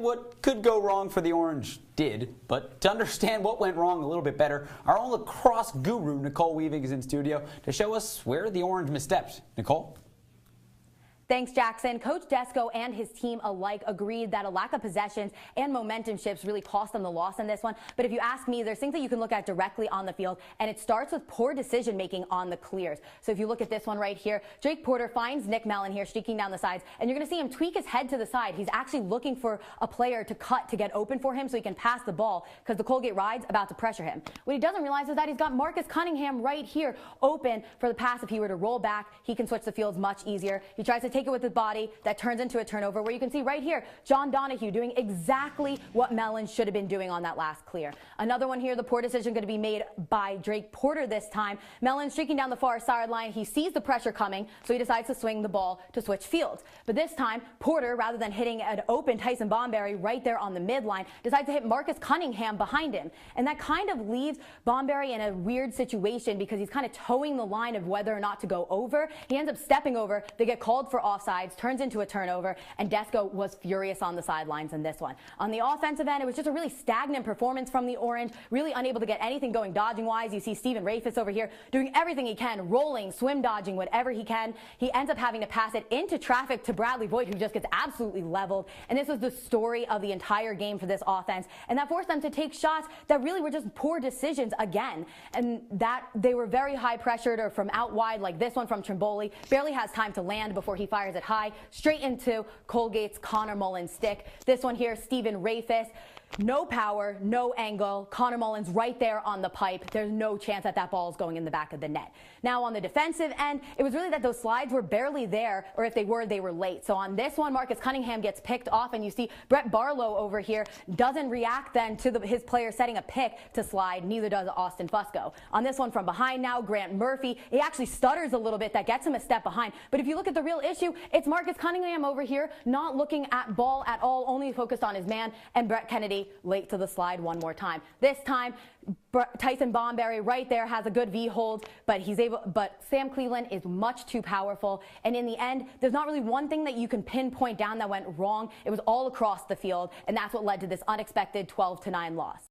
What could go wrong for the Orange did, but to understand what went wrong a little bit better, our own lacrosse guru, Nicole Weaving, is in studio to show us where the Orange misstepped. Nicole? Thanks, Jackson. Coach Desco and his team alike agreed that a lack of possessions and momentum shifts really cost them the loss in this one. But if you ask me, there's things that you can look at directly on the field, and it starts with poor decision making on the clears. So if you look at this one right here, Drake Porter finds Nick Mellon here streaking down the sides, and you're going to see him tweak his head to the side. He's actually looking for a player to cut to get open for him so he can pass the ball because the Colgate Ride's about to pressure him. What he doesn't realize is that he's got Marcus Cunningham right here open for the pass. If he were to roll back, he can switch the fields much easier. He tries to take it with his body. That turns into a turnover where you can see right here, John Donahue doing exactly what Mellon should have been doing on that last clear. Another one here, the poor decision going to be made by Drake Porter this time. Mellon streaking down the far sideline. He sees the pressure coming, so he decides to swing the ball to switch fields. But this time, Porter, rather than hitting an open Tyson Bomberry right there on the midline, decides to hit Marcus Cunningham behind him. And that kind of leaves Bomberry in a weird situation because he's kind of towing the line of whether or not to go over. He ends up stepping over. They get called for offsides, turns into a turnover, and Desco was furious on the sidelines in this one. On the offensive end, it was just a really stagnant performance from the Orange, really unable to get anything going dodging-wise. You see Steven Rafis over here doing everything he can, rolling, swim dodging, whatever he can. He ends up having to pass it into traffic to Bradley Voigt, who just gets absolutely leveled. And this was the story of the entire game for this offense, and that forced them to take shots that really were just poor decisions again. And that they were very high pressured or from out wide, like this one from Trimboli. Barely has time to land before he fires it high, straight into Colgate's Connor Mullins stick. This one here, Steven Rafis. No power, no angle. Connor Mullins right there on the pipe. There's no chance that that ball is going in the back of the net. Now on the defensive end, it was really that those slides were barely there, or if they were late. So on this one, Marcus Cunningham gets picked off, and you see Brett Barlow over here doesn't react then to his player setting a pick to slide. Neither does Austin Fusco. On this one from behind now, Grant Murphy, he actually stutters a little bit. That gets him a step behind. But if you look at the real issue, it's Marcus Cunningham over here not looking at ball at all, only focused on his man, and Brett Kennedy late to the slide one more time. This time, Tyson Bomberry right there has a good V hold, but Sam Cleveland is much too powerful. And in the end, there's not really one thing that you can pinpoint down that went wrong. It was all across the field, and that's what led to this unexpected 12-9 loss.